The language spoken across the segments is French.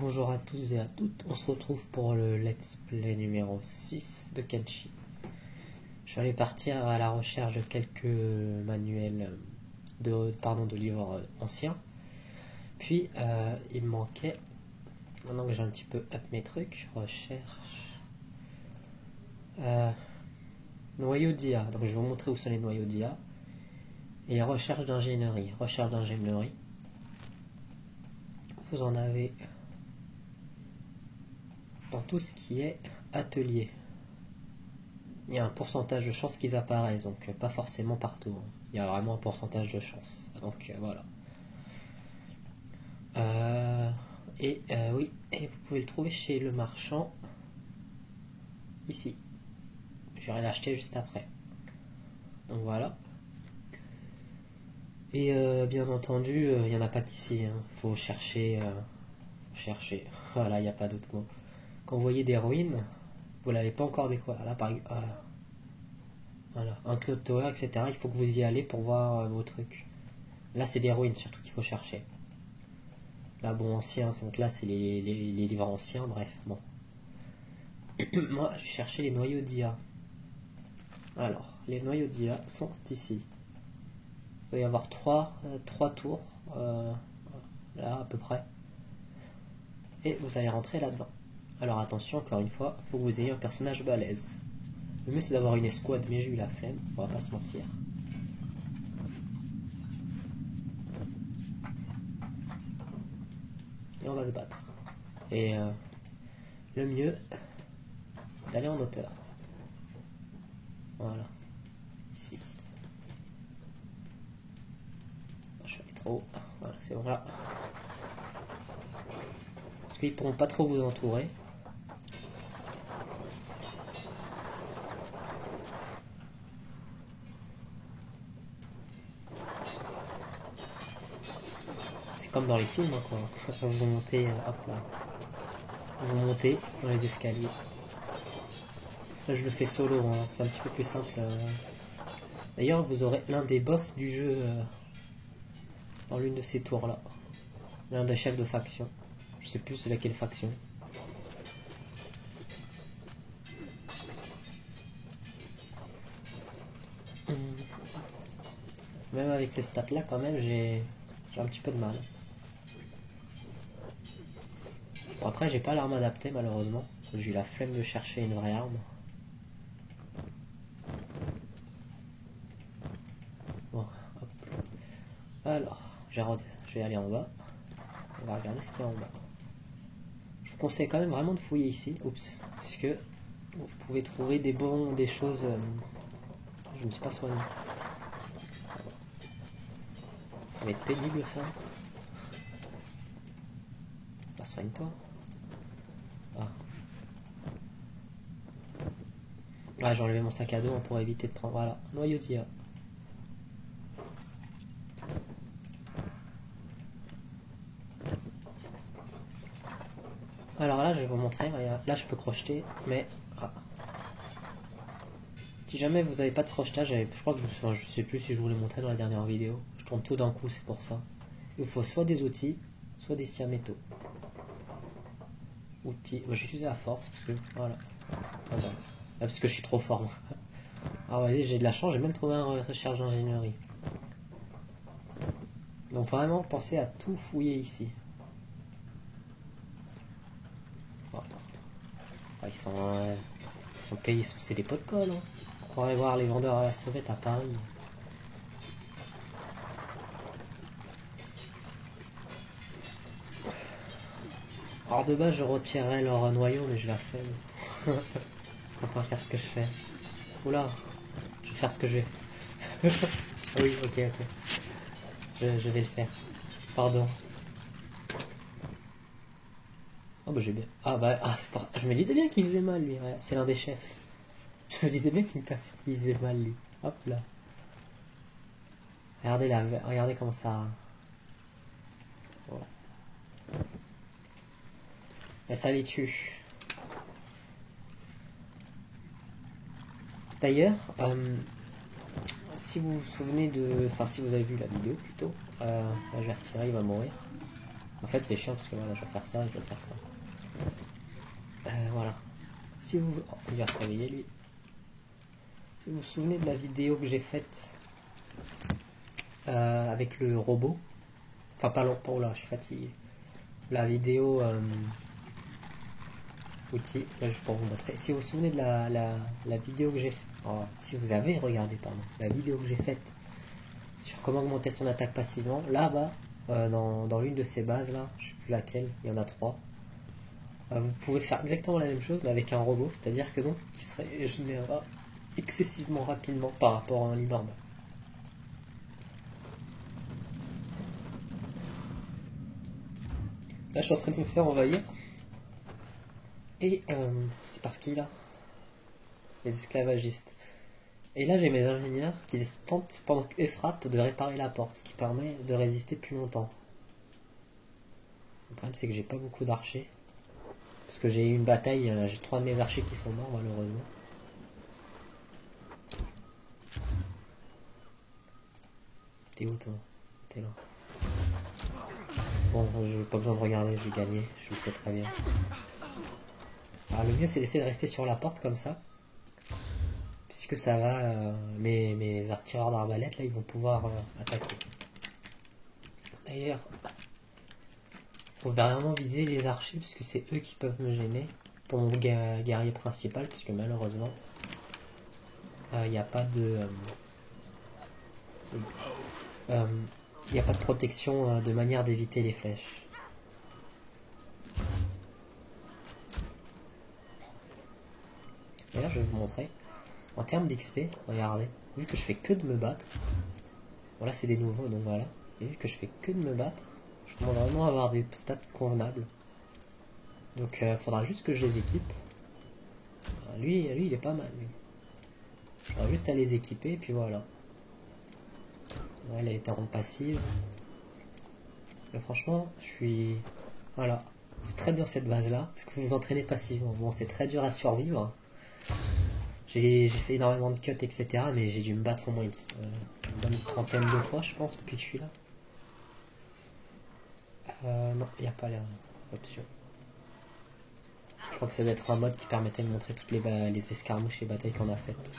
Bonjour à tous et à toutes, on se retrouve pour le let's play numéro 6 de Kenshi. Je suis allé partir à la recherche de quelques manuels de livres anciens. Puis il me manquait, maintenant que j'ai un petit peu up mes trucs, recherche noyau d'IA. Donc je vais vous montrer où sont les noyaux d'IA. Et recherche d'ingénierie. Vous en avez dans tout ce qui est atelier. Il y a un pourcentage de chances qu'ils apparaissent, donc pas forcément partout. Il y a vraiment un pourcentage de chance. Donc voilà. Oui, et vous pouvez le trouver chez le marchand. Ici. J'irai l'acheter juste après. Donc voilà. Et bien entendu, il n'y en a pas qu'ici. Faut chercher. Voilà, il n'y a pas d'autre mot. Quand vous voyez des ruines, vous l'avez pas encore découvert. Là, voilà, un Cloud Tower, etc. Il faut que vous y allez pour voir vos trucs. Là, c'est des ruines surtout qu'il faut chercher. Là, bon, ancien, donc là, c'est les livres anciens, bref, bon. Moi, je cherchais les noyaux d'IA. Alors, les noyaux d'IA sont ici. Il va y avoir trois tours, là, à peu près. Et vous allez rentrer là-dedans. Alors attention, encore une fois, il faut que vous ayez un personnage balèze. Le mieux c'est d'avoir une escouade, mais j'ai eu la flemme, on va pas se mentir. Et on va se battre. Et le mieux, c'est d'aller en hauteur. Voilà. Ici. Je vais aller trop haut. Voilà, c'est bon là. Parce qu'ils pourront pas trop vous entourer. C'est comme dans les films, quoi. Vous montez, hop là. Vous montez dans les escaliers. Là, je le fais solo, hein. C'est un petit peu plus simple. D'ailleurs, vous aurez l'un des boss du jeu dans l'une de ces tours-là. L'un des chefs de faction. Je sais plus c'est laquelle faction. Même avec ces stats là quand même j'ai un petit peu de mal. Bon après j'ai pas l'arme adaptée malheureusement. J'ai eu la flemme de chercher une vraie arme. Bon, hop. Alors, je vais aller en bas. On va regarder ce qu'il y a en bas. Je vous conseille quand même vraiment de fouiller ici. Oups. Parce que vous pouvez trouver des choses. Je ne me suis pas soigné. Ça va être pénible ça. Bah, soigne-toi. Ah, j'ai enlevé mon sac à dos pour éviter de prendre. Voilà, noyau d'IA. Alors là, je vais vous montrer. Là, je peux crocheter, mais si jamais vous n'avez pas de crochetage, je crois que je sais plus si je vous l'ai montré dans la dernière vidéo. Je tourne tout d'un coup, c'est pour ça. Il vous faut soit des outils, soit des scies à métaux. Outils. Moi, j'ai utilisé la force parce que voilà. Parce que je suis trop fort. Moi. Ah ouais, j'ai de la chance. J'ai même trouvé un recherche d'ingénierie. Donc vraiment, pensez à tout fouiller ici. Voilà. Ah, ils sont payés. C'est des pots de colle. Hein. On pourrait voir les vendeurs à la sauvette à Paris. Alors de base je retirerais leur noyau mais je la fais. Je vais pas faire ce que je fais. Oula, je vais faire ce que je vais. Oui, ok. Je vais le faire. Pardon. Oh bah j'ai bien. C'est pas... Je me disais bien qu'il faisait mal lui, ouais. C'est l'un des chefs. Je me disais bien qu'il faisait mal lui. Hop là. Regardez là, regardez comment ça. Voilà. Et ça les tue. D'ailleurs, si vous vous souvenez de... Enfin, si vous avez vu la vidéo plutôt, je vais retirer, il va mourir. En fait, c'est chiant parce que voilà, je vais faire ça, je vais faire ça. Voilà. Si vous... Oh, il va se réveiller, lui. Si vous vous souvenez de la vidéo que j'ai faite avec le robot, enfin pas longtemps, oh là, je suis fatigué. La vidéo outil, là je peux vous montrer. Si vous vous souvenez de la vidéo que j'ai faite, oh, si vous avez regardé, pardon, la vidéo que j'ai faite sur comment augmenter son attaque passivement, là-bas, dans l'une de ces bases là, je sais plus laquelle, il y en a 3. Vous pouvez faire exactement la même chose mais avec un robot, c'est-à-dire que donc il se régénérera excessivement rapidement par rapport à un lit normal. Là, je suis en train de me faire envahir. Et c'est par qui là? Les esclavagistes. Et là, j'ai mes ingénieurs qui tentent pendant qu'eux frappent de réparer la porte, ce qui permet de résister plus longtemps. Le problème, c'est que j'ai pas beaucoup d'archers. Parce que j'ai eu une bataille, j'ai 3 de mes archers qui sont morts malheureusement. T'es où toi? T'es là. Bon, j'ai pas besoin de regarder, j'ai gagné, je le sais très bien. Alors le mieux c'est d'essayer de rester sur la porte comme ça. Puisque ça va, mes tireurs d'arbalète là ils vont pouvoir attaquer. D'ailleurs, faut vraiment viser les archers puisque c'est eux qui peuvent me gêner. Pour mon guerrier principal, puisque malheureusement il n'y a pas de... il n'y a pas de protection de manière d'éviter les flèches. D'ailleurs, je vais vous montrer. En termes d'XP, regardez. Vu que je fais que de me battre. Voilà, c'est des nouveaux, donc voilà. Et vu que je fais que de me battre, je commence vraiment à avoir des stats convenables. Donc, faudra juste que je les équipe. Lui, il est pas mal, lui. J'aurai juste à les équiper, et puis voilà. Ouais, elle a été en passive. Mais franchement, je suis... Voilà. C'est très bien cette base-là, parce que vous vous entraînez passivement. Bon, c'est très dur à survivre. J'ai fait énormément de cuts, etc. Mais j'ai dû me battre au moins une bonne trentaine de fois, je pense, depuis que je suis là. Non, il n'y a pas l'option. Je crois que ça doit être un mode qui permettait de montrer toutes les escarmouches et batailles qu'on a faites.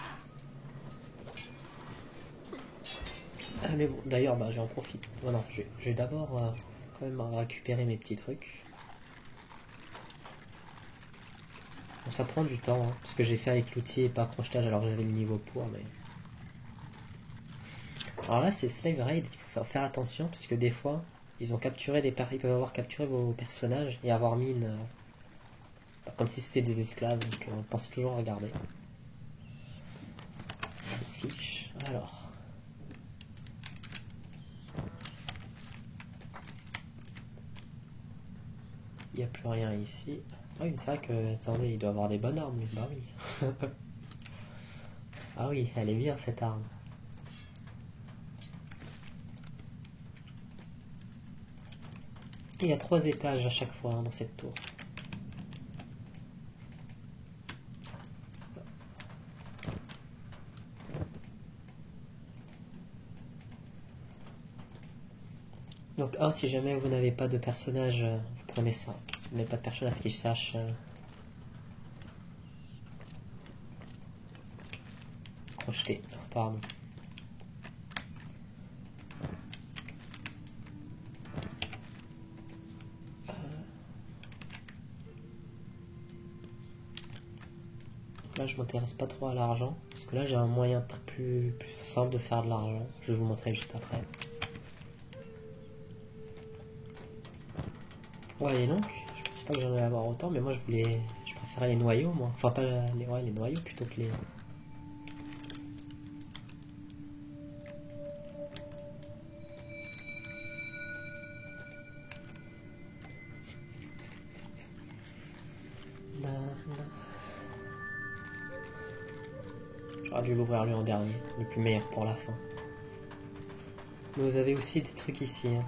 Mais bon, d'ailleurs, bah, j'en profite. Oh non, je vais d'abord quand même récupérer mes petits trucs. Bon, ça prend du temps, hein, parce que j'ai fait avec l'outil et pas crochetage alors que j'avais le niveau pour, mais... Alors là, c'est Slave Raid, il faut faire attention, parce que des fois, ils ont capturé ils peuvent avoir capturé vos personnages et avoir mis une... comme si c'était des esclaves, donc pensez toujours à regarder. Fiche, alors... Il n'y a plus rien ici. Ah oui, c'est vrai que, attendez, il doit avoir des bonnes armes, lui. Bah oui. Ah oui, elle est bien cette arme. Il y a 3 étages à chaque fois hein, dans cette tour. Donc si jamais vous n'avez pas de personnage, vous prenez ça. Si vous n'avez pas de personnage qui sache... crocheter, pardon. Là je m'intéresse pas trop à l'argent, parce que là j'ai un moyen plus simple de faire de l'argent. Je vais vous montrer juste après. Ouais, et donc, je pensais pas que j'en allais avoir autant, mais moi je préférais les noyaux, moi. Enfin, pas les noyaux plutôt que les... J'aurais dû l'ouvrir lui en dernier, le plus meilleur pour la fin. Mais vous avez aussi des trucs ici. Hein.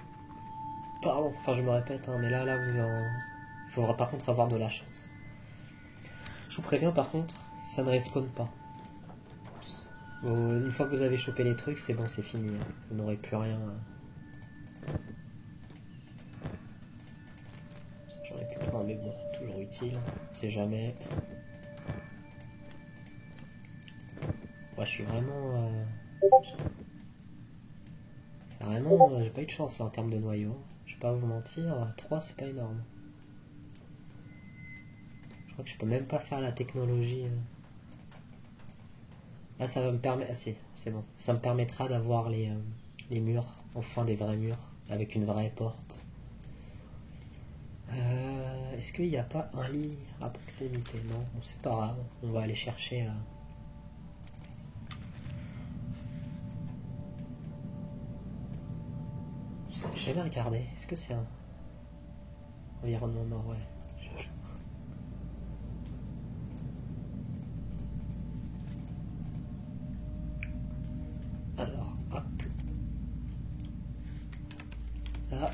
Pardon, enfin je me répète, hein, mais là il faudra par contre avoir de la chance. Je vous préviens par contre, ça ne respawn pas. Une fois que vous avez chopé les trucs, c'est bon, c'est fini. Hein. Vous n'aurez plus rien. mais bon, toujours utile, on sait jamais. Moi je suis vraiment... C'est vraiment... J'ai pas eu de chance là en termes de noyaux. Je vais pas vous mentir, 3 c'est pas énorme. Je crois que je peux même pas faire la technologie. Là ça va me permettre... Ah si, c'est bon. Ça me permettra d'avoir les murs, enfin des vrais murs, avec une vraie porte. Est-ce qu'il n'y a pas un lit à proximité? Non, bon, c'est pas grave. On va aller chercher... Je vais regarder. Est-ce que c'est un environnement nord? Ouais. Alors, hop. Là,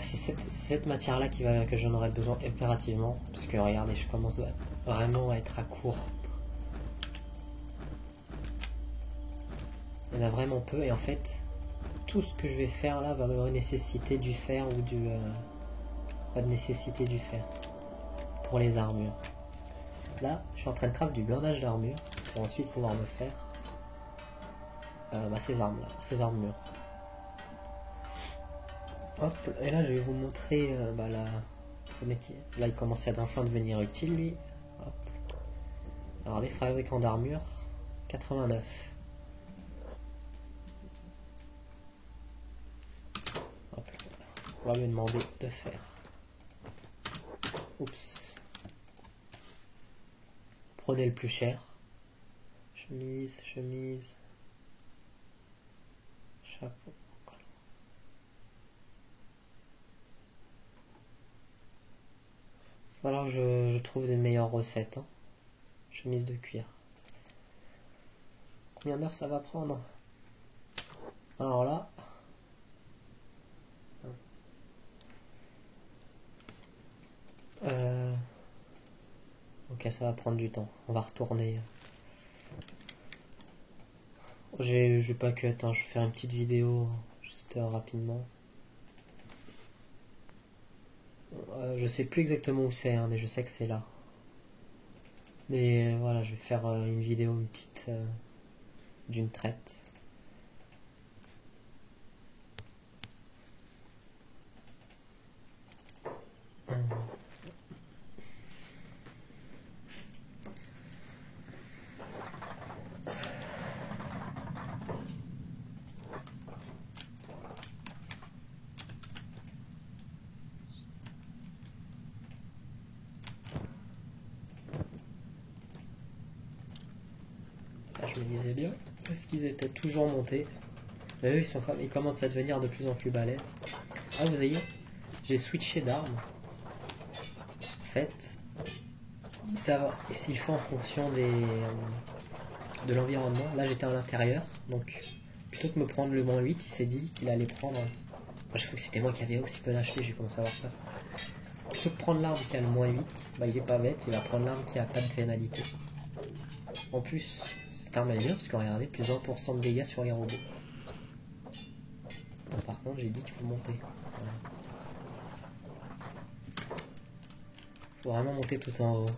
c'est cette matière-là que j'en aurais besoin impérativement. Parce que regardez, je commence vraiment à être à court. Il y en a vraiment peu. Et en fait, tout ce que je vais faire là va me nécessiter du fer ou du... pas de nécessité du fer. Pour les armures. Là, je suis en train de craft du blindage d'armure. Pour ensuite pouvoir me faire... ces armes là, ces armures. Hop, et là je vais vous montrer là il commence à enfin devenir utile lui. Hop. Alors des fabricants d'armure 89. Hop. On va lui demander de faire. Oups. Prenez le plus cher. Chemise, chapeau. Alors je trouve des meilleures recettes. Hein. Chemise de cuir. Combien d'heures ça va prendre? Alors là. Ok, ça va prendre du temps. On va retourner. J'ai pas cut, hein. Je vais faire une petite vidéo juste rapidement. Je sais plus exactement où c'est, hein, mais je sais que c'est là. Mais voilà, je vais faire une vidéo, une petite d'une traite. Je me disais bien, est-ce qu'ils étaient toujours montés? Mais eux, ils commencent à devenir de plus en plus balèzes. Ah, vous voyez, j'ai switché d'armes. En fait, ça va. Et s'il fait en fonction de l'environnement. Là, j'étais à l'intérieur, donc plutôt que de me prendre le -8, il s'est dit qu'il allait prendre. Moi, je crois que c'était moi qui avais aussi peu d'acheter, j'ai commencé à avoir peur. Plutôt que de prendre l'arme qui a le -8, bah, il est pas bête, il va prendre l'arme qui a pas de pénalité. En plus, cette arme elle est bien parce que regardez, plus 20% de dégâts sur les robots. Bon, par contre, j'ai dit qu'il faut monter. Voilà. Faut vraiment monter tout en haut.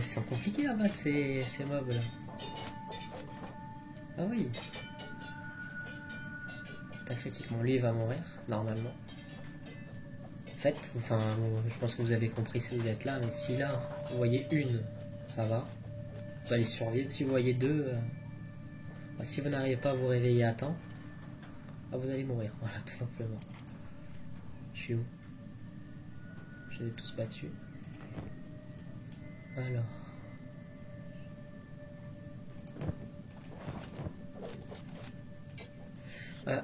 C'est compliqué à battre ces mobs là. Ah oui. T'as critiquement, lui il va mourir, normalement. En fait, enfin, je pense que vous avez compris si vous êtes là, mais si là, vous voyez une, ça va. Vous allez survivre. Si vous voyez deux, si vous n'arrivez pas à vous réveiller à temps, vous allez mourir. Voilà, tout simplement. Je suis où? Je les ai tous battus. Alors.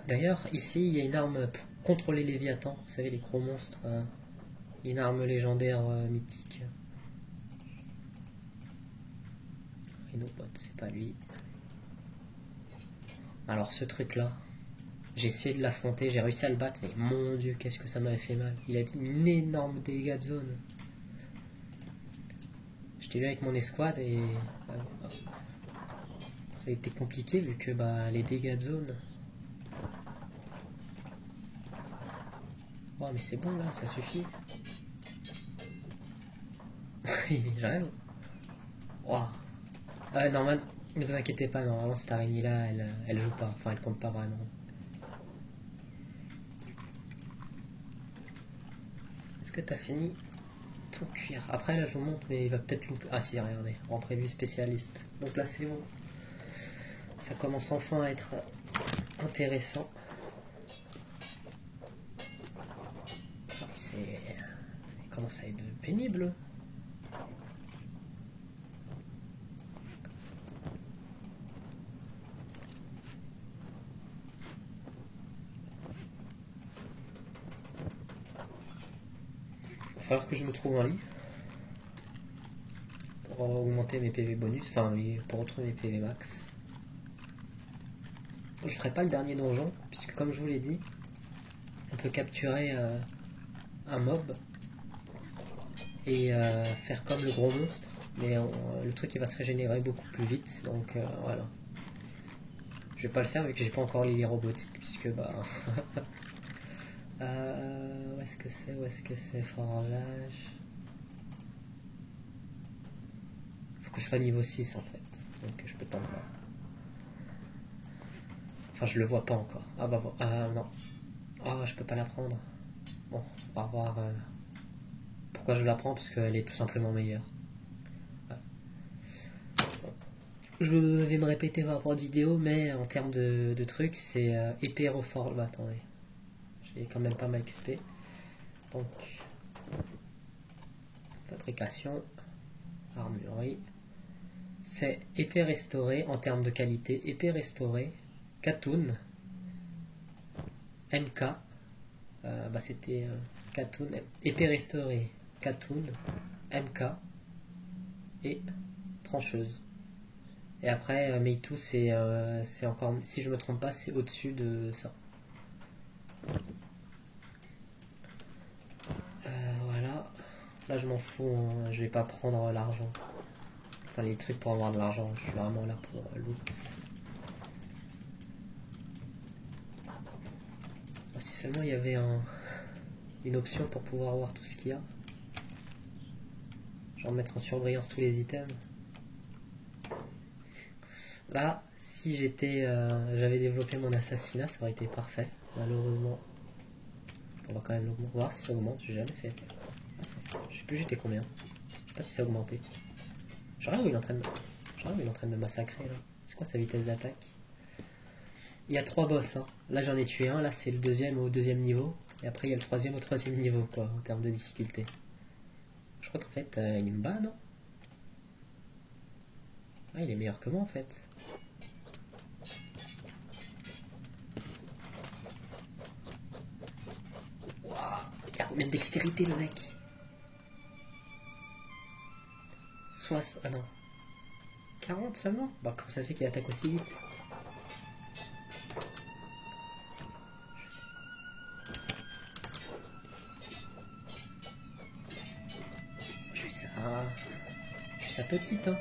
D'ailleurs, ici, il y a une arme pour contrôler les Léviathans. Vous savez, les gros monstres. Une arme légendaire mythique. Rhinobot, c'est pas lui. Alors, ce truc-là, j'ai essayé de l'affronter, j'ai réussi à le battre, mais mon dieu, qu'est-ce que ça m'avait fait mal. Il a une énorme dégâts de zone. J'étais là avec mon escouade et ça a été compliqué vu que les dégâts de zone. Oh mais c'est bon là, ça suffit. J'arrive. Wow. Normalement, ne vous inquiétez pas, normalement cette araignée là, elle joue pas, enfin elle compte pas vraiment. Est-ce que t'as fini ton cuir? Après là je vous montre, mais il va peut-être louper. Ah si, regardez, en prévu spécialiste. Donc là c'est bon. Ça commence enfin à être intéressant. Il commence à être pénible. Il va falloir que je me trouve un lit pour augmenter mes PV bonus, enfin pour retrouver mes PV max. Je ferai pas le dernier donjon, puisque comme je vous l'ai dit, on peut capturer un mob et faire comme le gros monstre, mais le truc il va se régénérer beaucoup plus vite, donc voilà. Je vais pas le faire vu que j'ai pas encore les robotiques, puisque où est-ce que c'est forlage. Faut que je fasse niveau 6 en fait, donc je peux pas le voir. Enfin je le vois pas encore. Non. Ah je peux pas la prendre. Bon, on va voir pourquoi je la prends, parce qu'elle est tout simplement meilleure. Voilà. Je vais me répéter par rapport à la vidéo, mais en termes de trucs, c'est épée reforge. Attendez, j'ai quand même pas mal XP. Donc, fabrication, armurerie. C'est épée restaurée en termes de qualité. Épée restaurée, Katoun, MK. C'était Katoun, épée restaurée, Katoun, MK et trancheuse. Et après, Meitu, c'est encore, si je me trompe pas, c'est au-dessus de ça. Voilà. Là, je m'en fous, hein. Je vais pas prendre l'argent. Enfin, les trucs pour avoir de l'argent. Je suis vraiment là pour loot. Si seulement il y avait une option pour pouvoir voir tout ce qu'il y a. Genre mettre en surbrillance tous les items. Là, si j'avais développé mon assassinat, ça aurait été parfait. Malheureusement, on va quand même voir si ça augmente. J'ai jamais fait. Je sais plus j'étais combien. Je sais pas si ça a augmenté. Genre où il est en train de me massacrer là. C'est quoi sa vitesse d'attaque? Il y a 3 boss. Hein. Là j'en ai tué un. Là c'est le deuxième au deuxième niveau. Et après il y a le troisième au troisième niveau quoi, en termes de difficulté. Je crois qu'en fait il me bat non? Ah il est meilleur que moi en fait. Il a combien de dextérité le mec? Ah non. 40 seulement? Bah comment ça se fait qu'il attaque aussi vite? Je suis sa petite hein.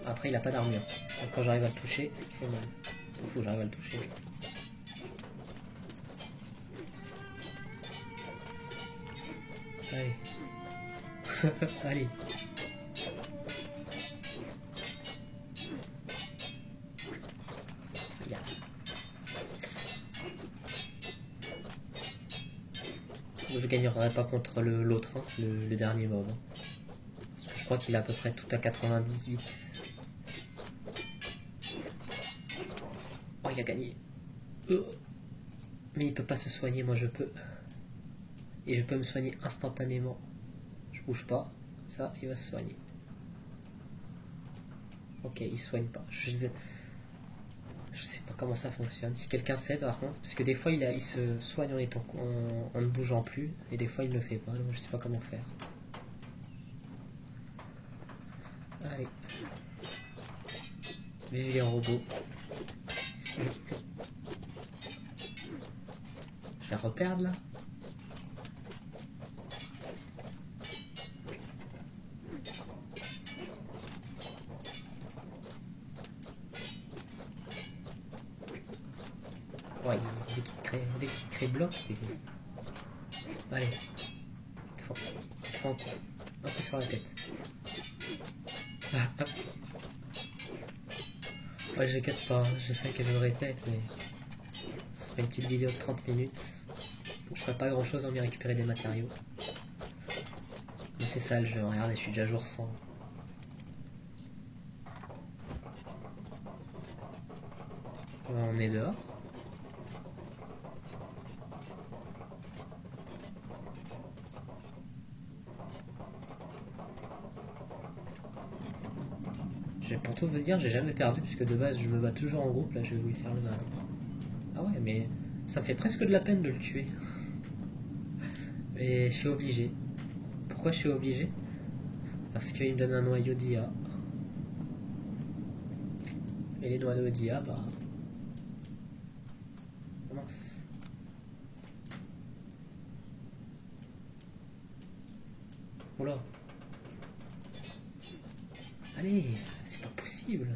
Après il a pas d'armure. Donc quand j'arrive à le toucher, il fait mal. Il faut que j'arrive à le toucher. Allez. Allez. Regarde. Je gagnerai pas contre l'autre, hein, le dernier mob. Hein. Parce que je crois qu'il est à peu près tout à 98. Oh, il a gagné. Mais il peut pas se soigner, moi je peux. Et je peux me soigner instantanément. Je bouge pas. Ça, il va se soigner. Ok, il soigne pas. Je sais pas comment ça fonctionne. Si quelqu'un sait par contre, parce que des fois il se soigne en ne bougeant plus, et des fois il ne le fait pas, donc je sais pas comment faire. Allez. Vive les robots. Je vais reperdre là. Ouais, dès qu'il crée bloc, c'est... Allez. Un peu sur la tête. Ouais, je capte pas, je sais que je le répète, mais... Ça ferait une petite vidéo de 30 minutes. Je ferais pas grand chose en m'y récupérer des matériaux. Mais c'est ça le jeu, regardez, je suis déjà jour 100. On est dehors. Pour tout vous dire, j'ai jamais perdu, puisque de base je me bats toujours en groupe, là je vais vous lui faire le mal. Ah ouais, mais ça me fait presque de la peine de le tuer. Et je suis obligé. Pourquoi je suis obligé? Parce qu'il me donne un noyau d'IA. Et les noyaux d'IA, bah... mince. Oula. Allez, c'est pas possible.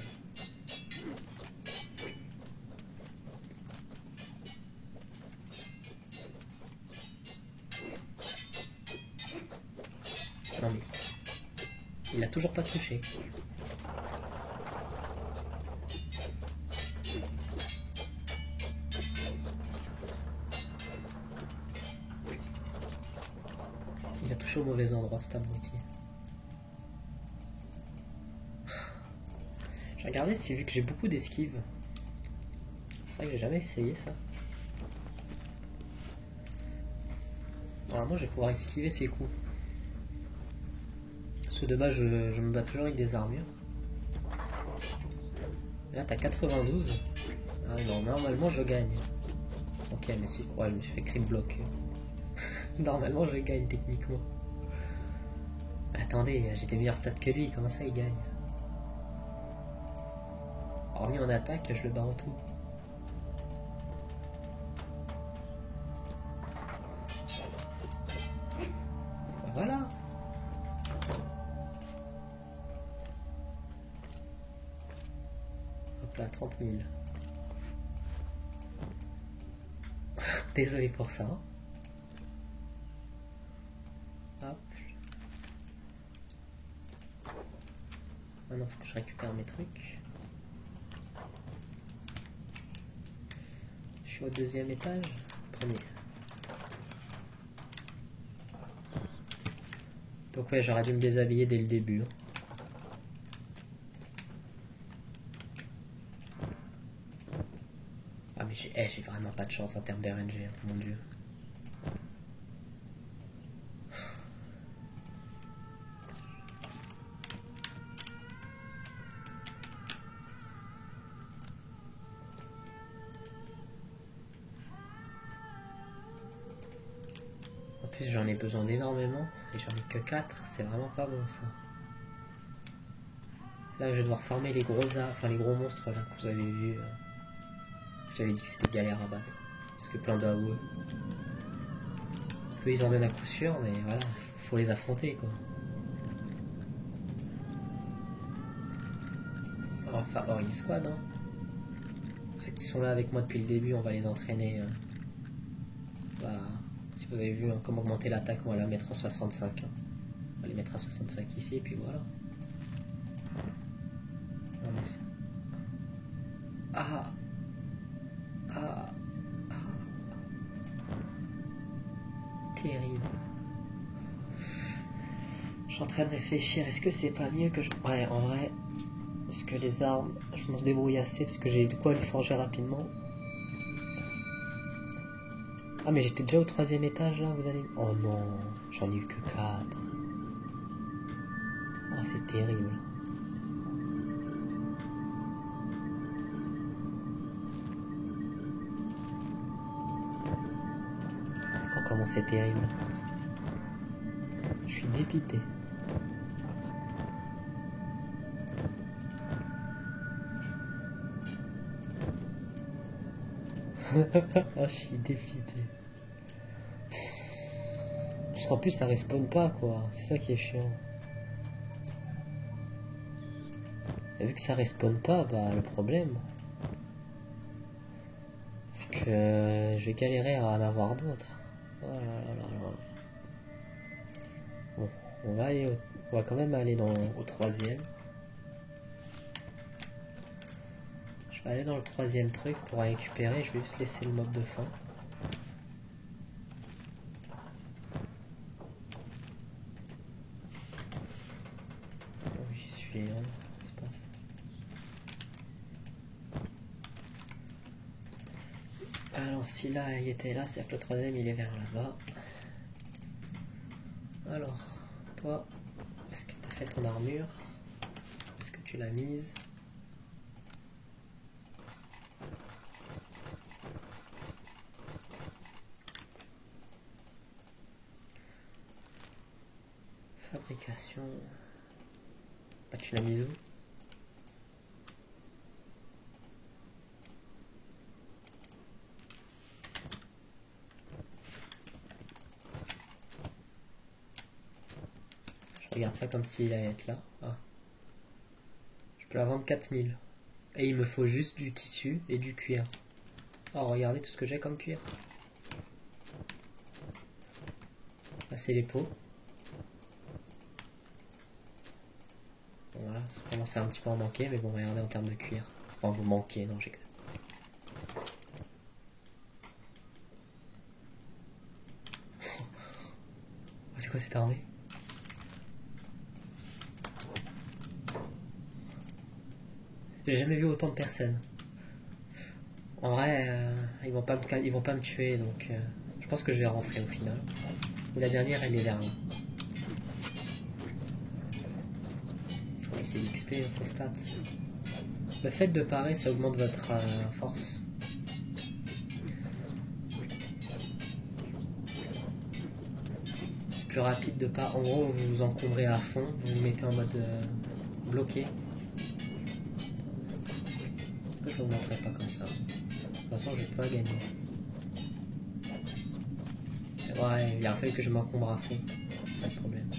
Non mais... Il a toujours pas touché. Il a touché au mauvais endroit, cet abruti. J'ai regardé si vu que j'ai beaucoup d'esquives. C'est vrai que j'ai jamais essayé ça. Normalement je vais pouvoir esquiver ses coups. Parce que de base je me bats toujours avec des armures. Et là t'as 92. Ah non, normalement je gagne. Ok, mais si. Ouais, je me suis fait crime block. Normalement je gagne techniquement. Attendez, j'ai des meilleurs stats que lui, comment ça il gagne? Hormis en attaque, je le bats en tout. Voilà. Hop là, 30 000. Désolé pour ça. Hop. Maintenant, faut que je récupère mes trucs. Je suis au deuxième étage. Premier. Donc ouais, j'aurais dû me déshabiller dès le début. Ah mais j'ai vraiment pas de chance en termes d'RNG, hein, mon dieu. En plus j'en ai besoin d'énormément et j'en ai que 4, c'est vraiment pas bon ça. C'est là que je vais devoir farmer les gros monstres là que vous avez vu. J'avais dit que c'était galère à battre. Parce que plein d'AOE. Parce qu'ils en donnent à coup sûr, mais voilà, faut les affronter quoi. On va faire une squad, hein. Ceux qui sont là avec moi depuis le début, on va les entraîner. Bah, si vous avez vu hein, comment augmenter l'attaque, on va la mettre à 65. Hein. On va les mettre à 65 ici, et puis voilà. Non, mais ah. Terrible. Je suis en train de réfléchir, est-ce que c'est pas mieux que je... Ouais, en vrai, parce que les armes, je m'en débrouille assez, parce que j'ai de quoi les forger rapidement. Ah mais j'étais déjà au 3e étage là, vous allez... Oh non, j'en ai eu que 4. Ah c'est terrible. non, c'est terrible. Je suis dépité. Ah, je suis dépité. Parce qu'en plus, ça respawn pas, quoi. C'est ça qui est chiant. Et vu que ça respawn pas, bah le problème, c'est que je vais galérer à en avoir d'autres. Oh là là là là. Bon, on va quand même aller au troisième. Je vais aller dans le troisième truc pour récupérer. Je vais juste laisser le mob de fin. Oh, j'y suis, hein. C'est pas ça. Alors si là il était là, c'est-à-dire que le troisième il est vers là-bas. Alors, toi, est-ce que tu as fait ton armure? Est-ce que tu l'as mise? Fabrication. Bah, tu l'as mise où? Je regarde ça comme s'il allait être là. Ah. Je peux la vendre 4000. Et il me faut juste du tissu et du cuir. Oh, regardez tout ce que j'ai comme cuir. Là, c'est les peaux. Bon, voilà, ça commence à un petit peu en manquer, mais bon, regardez en termes de cuir. Enfin, vous manquez, non, j'ai... C'est quoi cette armée? J'ai jamais vu autant de personnes. En vrai, ils vont pas me tuer, donc je pense que je vais rentrer au final. Ou la dernière, elle est vers là. Faut essayer d'XP, ses stats. Le fait de parer, ça augmente votre force. C'est plus rapide de pas. En gros, vous vous encombrez à fond, vous vous mettez en mode bloqué. Est-ce que je vous montrerai pas comme ça? De toute façon, je vais pas gagner. Ouais, il a fallu que je m'encombre à fond. C'est ça le problème.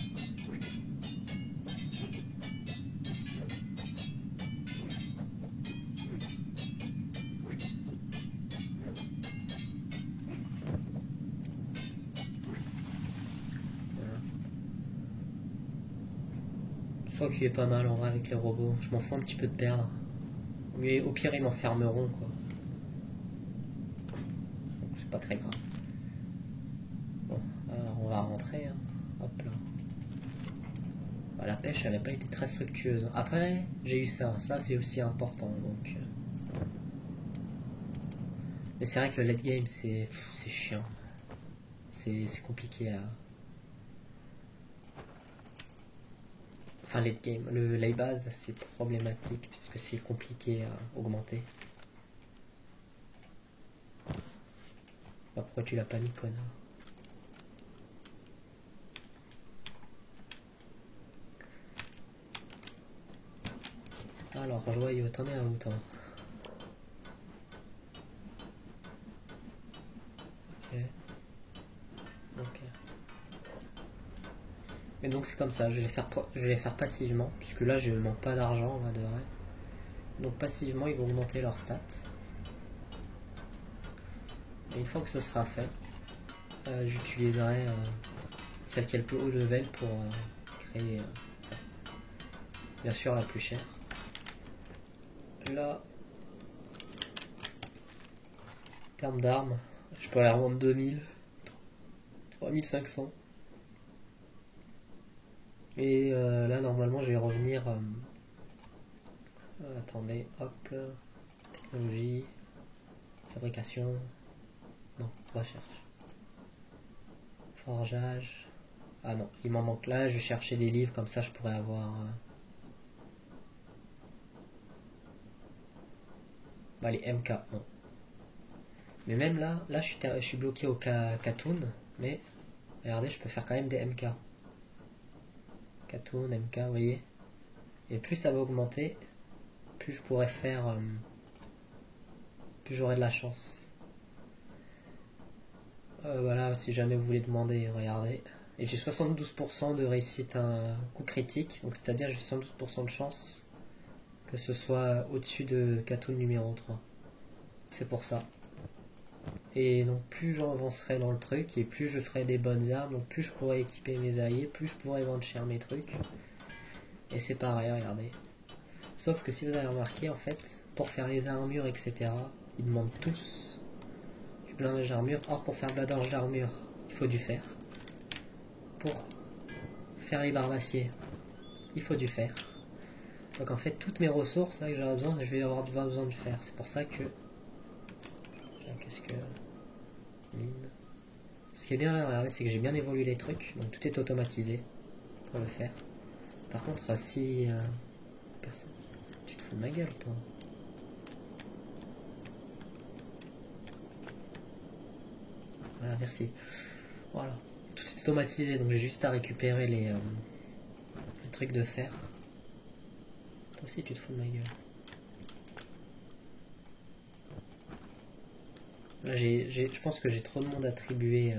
Je crois qu'il est pas mal en vrai avec les robots. Je m'en fous un petit peu de perdre. Mais au pire, ils m'enfermeront, quoi. Donc c'est pas très grave. Bon, on va rentrer. Hein. Hop là. Bah, la pêche, elle n'a pas été très fructueuse. Après, j'ai eu ça. Ça, c'est aussi important. Donc. Mais c'est vrai que le late game, c'est chiant. C'est compliqué à. Enfin, late game. Le late base, c'est problématique puisque c'est compliqué à augmenter. Bah, pourquoi tu l'as pas mis, connard? Alors, joyeux, t'en es à où, toi? Ok. Ok. Et donc c'est comme ça, je vais les faire passivement, puisque là je ne manque pas d'argent, de vrai. Donc passivement, ils vont augmenter leurs stats. Et une fois que ce sera fait, j'utiliserai celle qui est le plus haut level pour créer ça. Bien sûr la plus chère. Là, en termes d'armes, je peux aller revendre 2000, 3500. Et là, normalement, je vais revenir. Attendez, hop. Technologie. Fabrication. Non, recherche. Forgeage. Ah non, il m'en manque là. Je vais chercher des livres, comme ça je pourrais avoir. Bah, les MK, non. Mais même là je suis bloqué au Katoon. Mais, regardez, je peux faire quand même des MK. Katoon, MK, vous voyez. Et plus ça va augmenter, plus je pourrais faire... plus j'aurai de la chance. Voilà, si jamais vous voulez demander, regardez. Et j'ai 72% de réussite à un coup critique, donc c'est-à-dire j'ai 72% de chance que ce soit au-dessus de Katoon numéro 3. C'est pour ça. Et donc plus j'avancerai dans le truc, et plus je ferai des bonnes armes, donc plus je pourrai équiper mes alliés, plus je pourrai vendre cher mes trucs. Et c'est pareil, regardez. Sauf que si vous avez remarqué, en fait, pour faire les armures, etc., ils demandent tous du blindage d'armure. Or, pour faire le blindage d'armure, il faut du fer. Pour faire les barres d'acier, il faut du fer. Donc en fait, toutes mes ressources là, que j'aurai besoin, je vais avoir besoin de fer. C'est pour ça que... Qu'est-ce que... Mine. Ce qui est bien là, regardez, c'est que j'ai bien évolué les trucs. Donc tout est automatisé pour le faire. Par contre, si... personne... Tu te fous de ma gueule, toi. Voilà, merci. Voilà. Tout est automatisé, donc j'ai juste à récupérer les trucs de fer. Toi aussi, tu te fous de ma gueule. Là, je pense que j'ai trop de monde attribué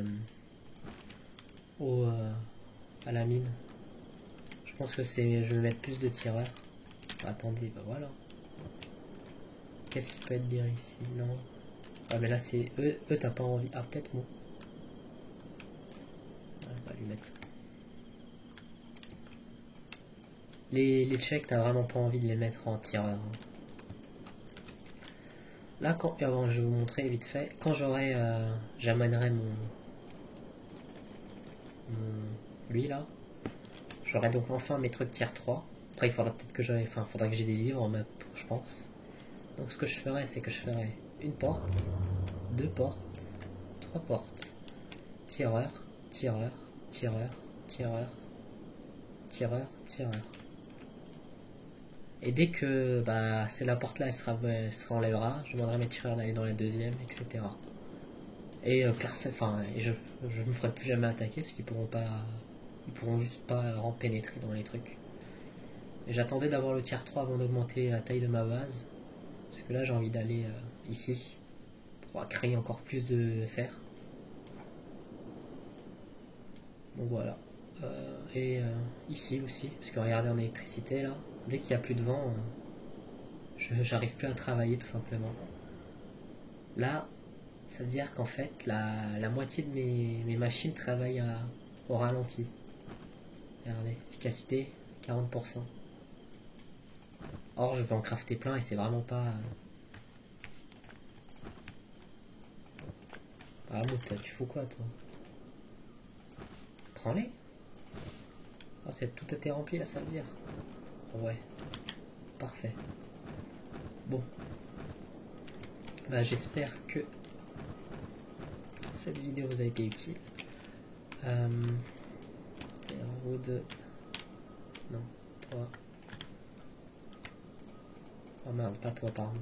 à la mine. Je pense que c'est... Je vais mettre plus de tireurs. Attendez, bah voilà. Qu'est-ce qui peut être bien ici? Non. Ah mais là c'est... Eux t'as pas envie... Ah peut-être moi. On va lui mettre. Les Tchèques, t'as vraiment pas envie de les mettre en tireur. Là, quand... Avant, je vais vous montrer vite fait. Quand j'aurai... j'amènerai lui là. J'aurai donc enfin mes trucs tier 3. Après il faudra peut-être que j'aille... Enfin, faudra que j'ai des livres en map, je pense. Donc ce que je ferai, c'est que je ferai une porte, deux portes, trois portes. Tireur, tireur, tireur, tireur, tireur, tireur. Et dès que bah, c'est la porte là, elle se enlèvera, je demanderai à mes tireurs d'aller dans la deuxième, etc. Et personne, enfin, et je me ferai plus jamais attaquer parce qu'ils pourront juste pas en pénétrer dans les trucs. Et j'attendais d'avoir le tier 3 avant d'augmenter la taille de ma base, parce que là j'ai envie d'aller ici pour créer encore plus de fer. Donc voilà. Ici aussi, parce que regardez en électricité là, dès qu'il n'y a plus de vent, j'arrive plus à travailler tout simplement. Là, ça veut dire qu'en fait, la moitié de mes machines travaillent au ralenti. Regardez, efficacité 40%. Or, je vais en crafter plein et c'est vraiment pas... Ah, Mout, tu fous quoi toi? Prends-les. Oh, tout a été rempli là, ça veut dire. Ouais. Parfait. Bon. Bah, j'espère que cette vidéo vous a été utile. Wood. Non, toi. Oh merde, pas toi, pardon.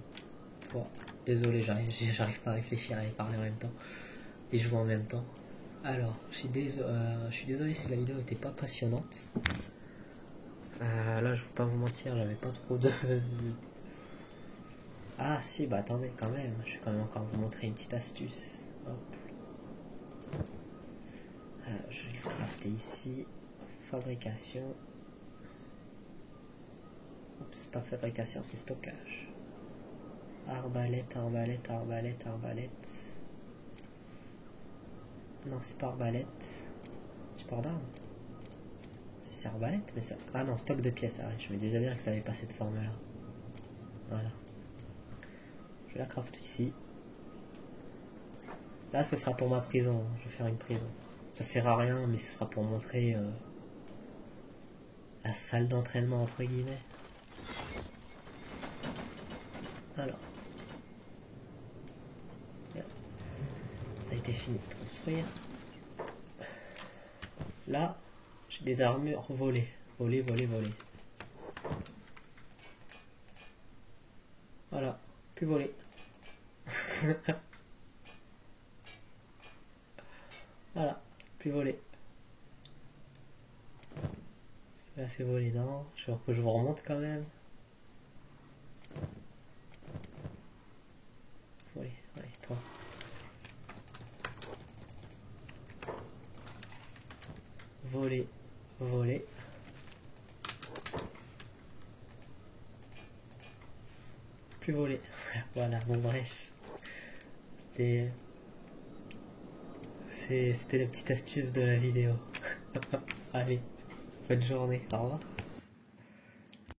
Toi. Désolé, j'arrive pas à réfléchir et parler en même temps. Et jouer en même temps. Alors, je suis désolé si la vidéo n'était pas passionnante. Là, je ne vais pas vous mentir, j'avais pas trop de... Ah si, bah attendez quand même, je vais quand même encore vous montrer une petite astuce. Hop. Je vais le crafter ici. Fabrication. Oups, pas fabrication, c'est stockage. Arbalète, arbalète, arbalète, arbalète. Non, c'est pas arbalète. Support d'armes. C'est arbalète, mais ça... Ah non, stock de pièces, arrête. Je me disais bien que ça n'avait pas cette forme-là. Voilà. Je la craft ici. Là, ce sera pour ma prison. Je vais faire une prison. Ça sert à rien, mais ce sera pour montrer la salle d'entraînement, entre guillemets. Alors. Ça a été fini de construire. Là, j'ai des armures volées. Volées, volées, volées. Voilà. Plus volées. Voilà. Plus voler. Là c'est volé, non? Je vous remonte quand même. Voler, allez, toi. Voler, voler. Plus voler. Voilà, bon bref. C'était la petite astuce de la vidéo. Allez, bonne journée, au revoir.